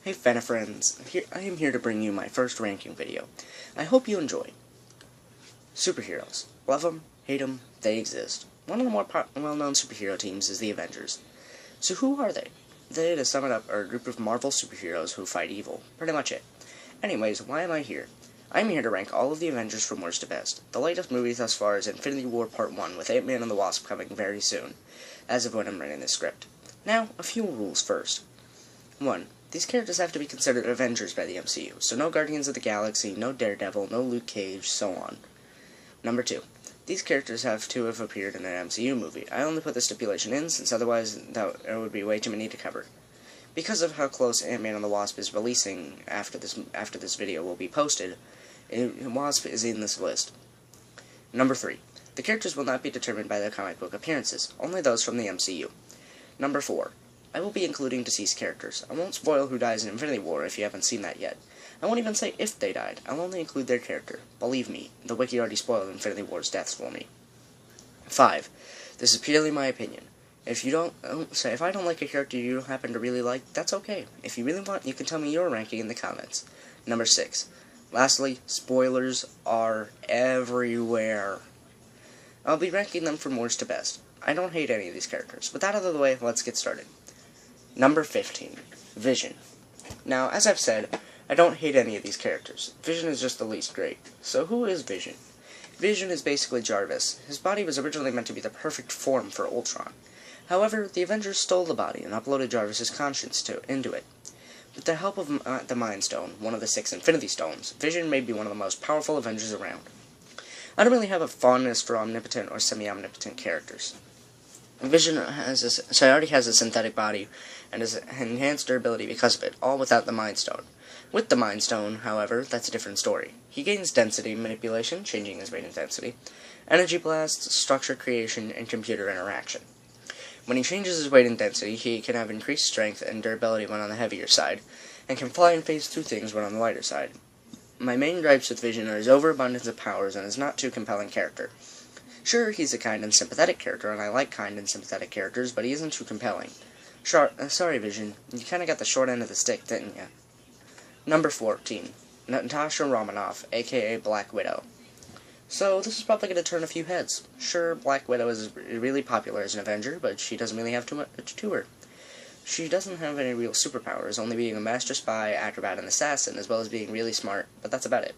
Hey Fennefriends, I am here to bring you my first ranking video. I hope you enjoy. Superheroes. Love them, hate them, they exist. One of the more well-known superhero teams is the Avengers. So who are they? They, to sum it up, are a group of Marvel superheroes who fight evil. Pretty much it. Anyways, why am I here? I'm here to rank all of the Avengers from worst to best. The latest movie thus far is Infinity War Part 1, with Ant-Man and the Wasp coming very soon, as of when I'm writing this script. Now, a few rules first. 1. These characters have to be considered Avengers by the MCU, so no Guardians of the Galaxy, no Daredevil, no Luke Cage, so on. Number 2. These characters have to have appeared in an MCU movie. I only put this stipulation in, since otherwise there would be way too many to cover. Because of how close Ant-Man and the Wasp is releasing after this video will be posted, Wasp is in this list. Number 3. The characters will not be determined by their comic book appearances, only those from the MCU. Number 4. I will be including deceased characters. I won't spoil who dies in Infinity War if you haven't seen that yet. I won't even say if they died. I'll only include their character. Believe me, the wiki already spoiled Infinity War's deaths for me. 5. This is purely my opinion. If I don't like a character you happen to really like, that's okay. If you really want, you can tell me your ranking in the comments. Number 6. Lastly, spoilers are everywhere. I'll be ranking them from worst to best. I don't hate any of these characters. With that out of the way, let's get started. Number 15. Vision. Now, as I've said, I don't hate any of these characters. Vision is just the least great. So who is Vision? Vision is basically Jarvis. His body was originally meant to be the perfect form for Ultron. However, the Avengers stole the body and uploaded Jarvis's conscience into it. With the help of the Mind Stone, one of the 6 Infinity Stones, Vision may be one of the most powerful Avengers around. I don't really have a fondness for omnipotent or semi-omnipotent characters. Vision already has a synthetic body and has enhanced durability because of it, all without the Mind Stone. With the Mind Stone, however, that's a different story. He gains density manipulation, changing his weight and density, energy blast, structure creation, and computer interaction. When he changes his weight and density, he can have increased strength and durability when on the heavier side, and can fly and phase through things when on the lighter side. My main gripes with Vision are his overabundance of powers and his not too compelling character. Sure, he's a kind and sympathetic character, and I like kind and sympathetic characters, but he isn't too compelling. Sorry, Vision, you kinda got the short end of the stick, didn't ya? Number 14. Natasha Romanoff, aka Black Widow. So, this is probably going to turn a few heads. Sure, Black Widow is really popular as an Avenger, but she doesn't really have too much to her. She doesn't have any real superpowers, only being a master spy, acrobat, and assassin, as well as being really smart, but that's about it.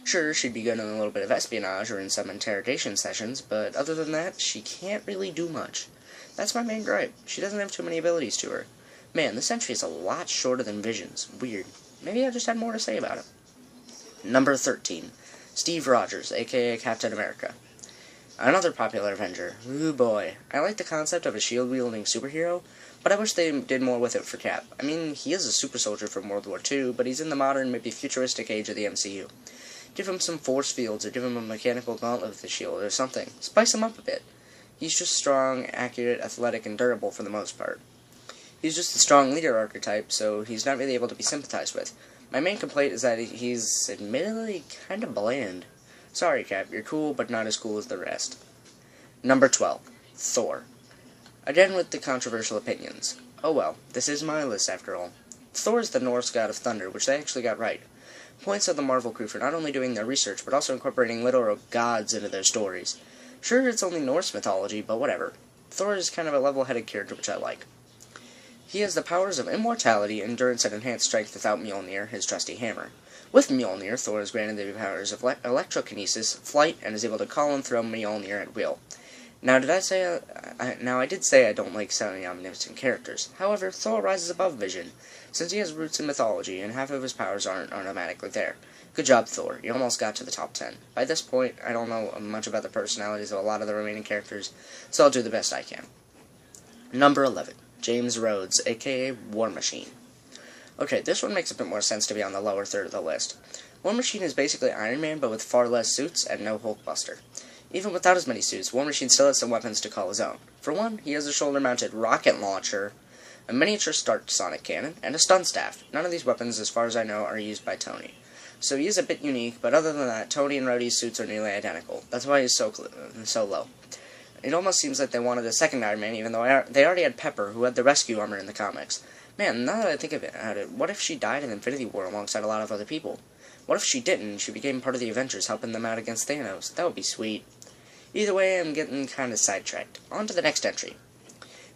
Sure, she'd be good in a little bit of espionage or in some interrogation sessions, but other than that, she can't really do much. That's my main gripe. She doesn't have too many abilities to her. Man, this entry is a lot shorter than Vision's. Weird. Maybe I just had more to say about it. Number 13. Steve Rogers, aka Captain America. Another popular Avenger. Ooh boy. I like the concept of a shield-wielding superhero, but I wish they did more with it for Cap. I mean, he is a super soldier from World War II, but he's in the modern, maybe futuristic age of the MCU. Give him some force fields, or give him a mechanical gauntlet with the shield, or something. Spice him up a bit. He's just strong, accurate, athletic, and durable for the most part. He's just a strong leader archetype, so he's not really able to be sympathized with. My main complaint is that he's admittedly kinda bland. Sorry, Cap, you're cool, but not as cool as the rest. Number 12. Thor. Again with the controversial opinions. Oh well, this is my list after all. Thor is the Norse god of thunder, which they actually got right. Points of the Marvel crew for not only doing their research, but also incorporating literal gods into their stories. Sure, it's only Norse mythology, but whatever. Thor is kind of a level-headed character, which I like. He has the powers of immortality, endurance, and enhanced strength without Mjolnir, his trusty hammer. With Mjolnir, Thor is granted the powers of electrokinesis, flight, and is able to call and throw Mjolnir at will. Now, I did say I don't like semi-omnipotent characters. However, Thor rises above Vision, since he has roots in mythology, and half of his powers aren't automatically there. Good job, Thor. You almost got to the top 10. By this point, I don't know much about the personalities of a lot of the remaining characters, so I'll do the best I can. Number 11. James Rhodes, aka War Machine. Okay, this one makes a bit more sense to be on the lower third of the list. War Machine is basically Iron Man, but with far less suits and no Hulkbuster. Even without as many suits, War Machine still has some weapons to call his own. For one, he has a shoulder-mounted rocket launcher, a miniature Stark sonic cannon, and a stun staff. None of these weapons, as far as I know, are used by Tony. So he is a bit unique, but other than that, Tony and Rhodey's suits are nearly identical. That's why he's so low. It almost seems like they wanted a second Iron Man, even though they already had Pepper, who had the rescue armor in the comics. Man, now that I think of it, what if she died in Infinity War alongside a lot of other people? What if she didn't, and she became part of the Avengers, helping them out against Thanos? That would be sweet. Either way, I'm getting kind of sidetracked. On to the next entry.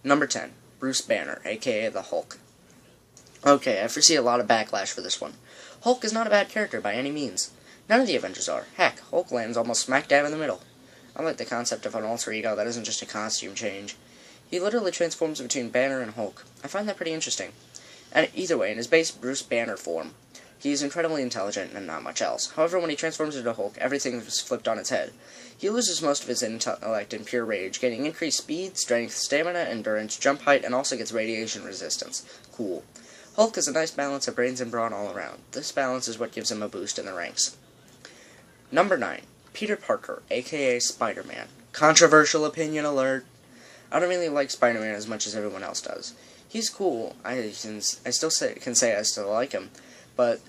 Number 10, Bruce Banner, aka the Hulk. Okay, I foresee a lot of backlash for this one. Hulk is not a bad character by any means. None of the Avengers are. Heck, Hulk lands almost smack dab in the middle. I like the concept of an alter ego that isn't just a costume change. He literally transforms between Banner and Hulk. I find that pretty interesting. And either way, in his base Bruce Banner form, he is incredibly intelligent and not much else. However, when he transforms into Hulk, everything is flipped on its head. He loses most of his intellect in pure rage, getting increased speed, strength, stamina, endurance, jump height, and also gets radiation resistance. Cool. Hulk is a nice balance of brains and brawn all around. This balance is what gives him a boost in the ranks. Number 9. Peter Parker, aka SpiderMan. Controversial opinion alert. I don't really like Spider-Man as much as everyone else does. He's cool. I still can say I still like him, but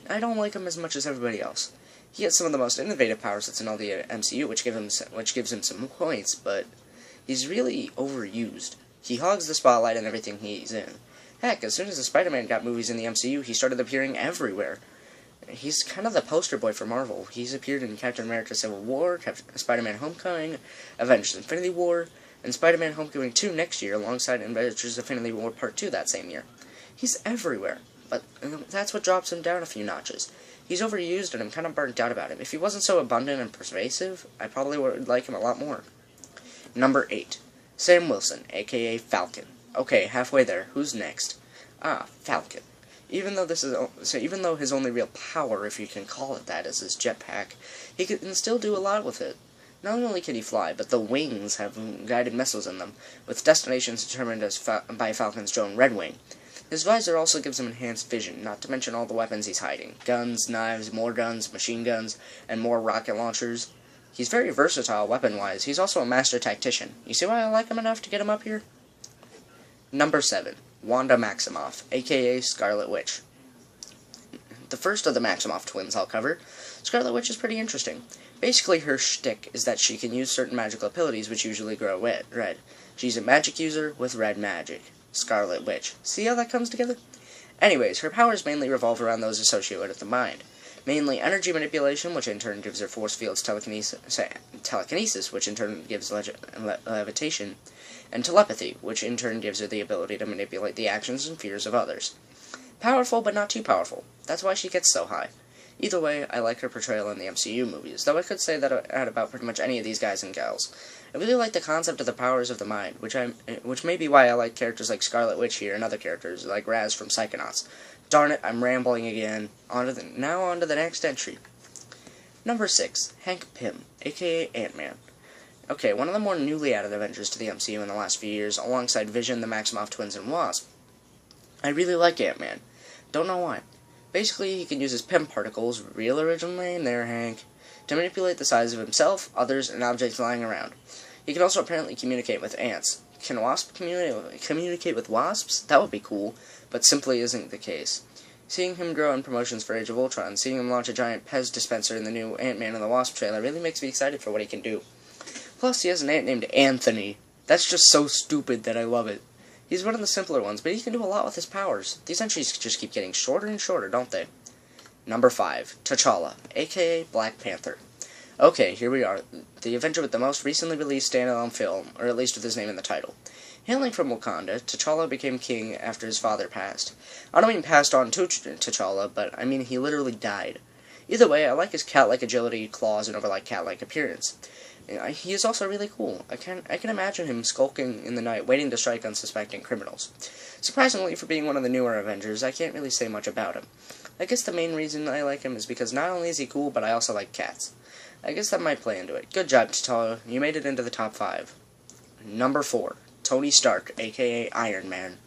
I don't like him as much as everybody else. He has some of the most innovative power sets in all the MCU, which gives him some points, but he's really overused. He hogs the spotlight in everything he's in. Heck, as soon as the Spider-Man got movies in the MCU, he started appearing everywhere. He's kind of the poster boy for Marvel. He's appeared in Captain America Civil War, Spider-Man Homecoming, Avengers Infinity War, and Spider-Man Homecoming 2 next year, alongside Avengers Infinity War Part 2 that same year. He's everywhere, but that's what drops him down a few notches. He's overused, and I'm kind of burnt out about him. If he wasn't so abundant and pervasive, I probably would like him a lot more. Number 8. Sam Wilson, aka Falcon. Okay, halfway there. Who's next? Falcon. Even though his only real power, if you can call it that, is his jetpack, he can still do a lot with it. Not only can he fly, but the wings have guided missiles in them, with destinations determined by Falcon's drone Red Wing. His visor also gives him enhanced vision, not to mention all the weapons he's hiding. Guns, knives, more guns, machine guns, and more rocket launchers. He's very versatile weapon-wise. He's also a master tactician. You see why I like him enough to get him up here? Number 7. Wanda Maximoff, aka Scarlet Witch. The first of the Maximoff twins I'll cover. Scarlet Witch is pretty interesting. Basically, her shtick is that she can use certain magical abilities which usually grow red. She's a magic user with red magic. Scarlet Witch. See how that comes together? Anyways, her powers mainly revolve around those associated with the mind. Mainly energy manipulation, which in turn gives her force fields telekinesis, which in turn gives levitation, and telepathy, which in turn gives her the ability to manipulate the actions and fears of others. Powerful, but not too powerful. That's why she gets so high. Either way, I like her portrayal in the MCU movies, though I could say that about pretty much any of these guys and gals. I really like the concept of the powers of the mind, which may be why I like characters like Scarlet Witch here and other characters like Raz from Psychonauts. Darn it, I'm rambling again. Now on to the next entry. Number 6, Hank Pym, aka Ant-Man. Okay, one of the more newly added Avengers to the MCU in the last few years, alongside Vision, the Maximoff twins, and Wasp. I really like Ant-Man. Don't know why. Basically, he can use his Pym particles, real original name there, Hank, to manipulate the size of himself, others, and objects lying around. He can also apparently communicate with ants. Can Wasp communicate with wasps? That would be cool, but simply isn't the case. Seeing him grow in promotions for Age of Ultron, seeing him launch a giant Pez dispenser in the new Ant-Man and the Wasp trailer really makes me excited for what he can do. Plus, he has an ant named Anthony. That's just so stupid that I love it. He's one of the simpler ones, but he can do a lot with his powers. These entries just keep getting shorter and shorter, don't they? Number 5, T'Challa, aka Black Panther. Okay, here we are, the Avenger with the most recently released standalone film, or at least with his name in the title. Hailing from Wakanda, T'Challa became king after his father passed. I don't mean passed on to T'Challa, but I mean he literally died. Either way, I like his cat-like agility, claws, and overlike cat-like appearance. He is also really cool. I can imagine him skulking in the night, waiting to strike unsuspecting criminals. Surprisingly, for being one of the newer Avengers, I can't really say much about him. I guess the main reason I like him is because not only is he cool, but I also like cats. I guess that might play into it. Good job, T'Challa. You made it into the top 5. Number 4, Tony Stark, aka Iron Man.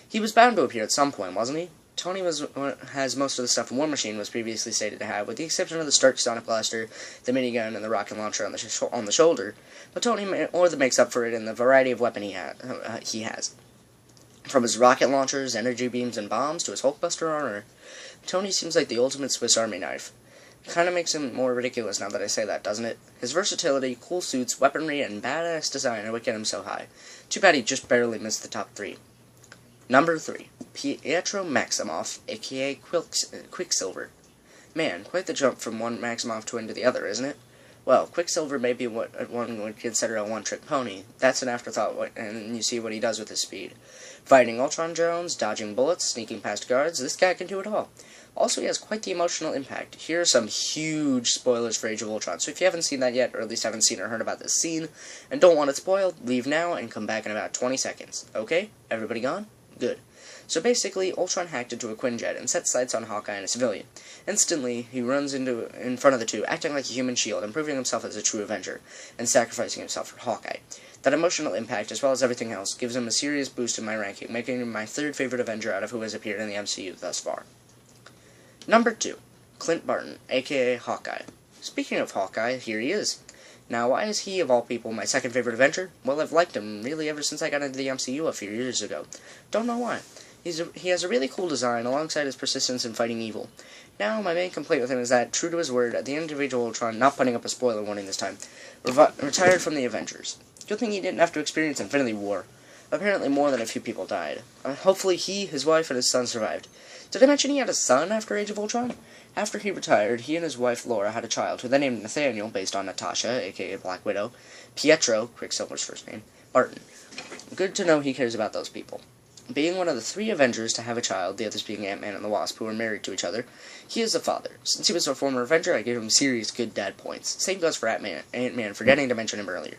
He was bound to appear at some point, wasn't he? Tony has most of the stuff War Machine was previously stated to have, with the exception of the Stark Sonic Blaster, the minigun, and the rocket launcher on the shoulder. But Tony makes up for it in the variety of weapon he has. From his rocket launchers, energy beams, and bombs to his Hulkbuster armor, Tony seems like the ultimate Swiss Army knife. Kinda makes him more ridiculous now that I say that, doesn't it? His versatility, cool suits, weaponry, and badass design are what get him so high. Too bad he just barely missed the top 3. Number 3. Pietro Maximoff, aka Quicksilver. Man, quite the jump from one Maximoff twin to the other, isn't it? Well, Quicksilver may be what one would consider a one-trick pony. That's an afterthought, and you see what he does with his speed. Fighting Ultron drones, dodging bullets, sneaking past guards, this guy can do it all. Also, he has quite the emotional impact. Here are some huge spoilers for Age of Ultron, so if you haven't seen that yet, or at least haven't seen or heard about this scene, and don't want it spoiled, leave now and come back in about 20 seconds. Okay? Everybody gone? Good. So basically, Ultron hacked into a Quinjet and set sights on Hawkeye and a civilian. Instantly, he runs in front of the two, acting like a human shield, and proving himself as a true Avenger, and sacrificing himself for Hawkeye. That emotional impact, as well as everything else, gives him a serious boost in my ranking, making him my 3rd favorite Avenger out of who has appeared in the MCU thus far. Number 2. Clint Barton, aka Hawkeye. Speaking of Hawkeye, here he is. Now, why is he, of all people, my 2nd favorite Avenger? Well, I've liked him, really, ever since I got into the MCU a few years ago. Don't know why. He has a really cool design, alongside his persistence in fighting evil. Now, my main complaint with him is that, true to his word, at the end of Age of Ultron, not putting up a spoiler warning this time, retired from the Avengers. Good thing he didn't have to experience Infinity War. Apparently more than a few people died. Hopefully he, his wife, and his son survived. Did I mention he had a son after Age of Ultron? After he retired, he and his wife Laura had a child, who they named Nathaniel, based on Natasha, aka Black Widow, Pietro, Quicksilver's first name, Barton. Good to know he cares about those people. Being one of the 3 Avengers to have a child, the others being Ant-Man and the Wasp, who were married to each other, he is the father. Since he was a former Avenger, I gave him serious good dad points. Same goes for Ant-Man, forgetting to mention him earlier.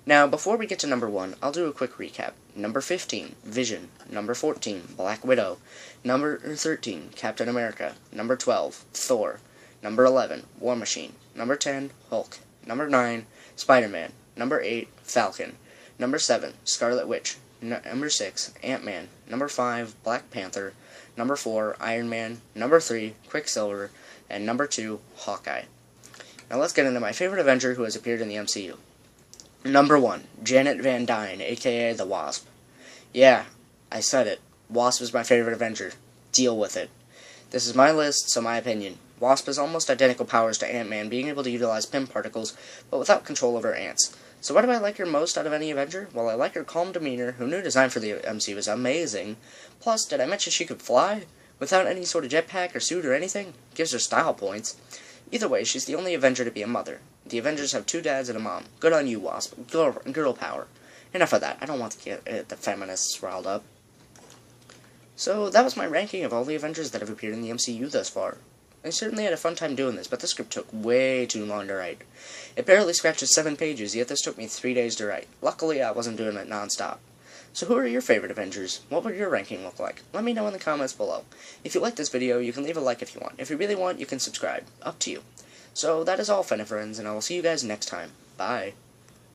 Now, before we get to number 1, I'll do a quick recap. Number 15, Vision. Number 14, Black Widow. Number 13, Captain America. Number 12, Thor. Number 11, War Machine. Number 10, Hulk. Number 9, Spider-Man. Number 8, Falcon. Number 7, Scarlet Witch. Number 6, Ant-Man. Number 5, Black Panther. Number 4, Iron Man. Number 3, Quicksilver. And number 2, Hawkeye. Now let's get into my favorite Avenger who has appeared in the MCU. Number 1, Janet Van Dyne, aka the Wasp. Yeah, I said it. Wasp is my favorite Avenger. Deal with it. This is my list, so my opinion. Wasp has almost identical powers to Ant-Man, being able to utilize PIM particles, but without control over ants. So why do I like her most out of any Avenger? Well, I like her calm demeanor, her new design for the MCU is amazing. Plus, did I mention she could fly? Without any sort of jetpack or suit or anything? Gives her style points. Either way, she's the only Avenger to be a mother. The Avengers have 2 dads and a mom. Good on you, Wasp. Girl power. Enough of that. I don't want to get the feminists riled up. So, that was my ranking of all the Avengers that have appeared in the MCU thus far. I certainly had a fun time doing this, but the script took way too long to write. It barely scratches 7 pages, yet this took me 3 days to write. Luckily, I wasn't doing it non-stop. So who are your favorite Avengers? What would your ranking look like? Let me know in the comments below. If you like this video, you can leave a like if you want. If you really want, you can subscribe. Up to you. So that is all, Fennefriends, and I will see you guys next time. Bye.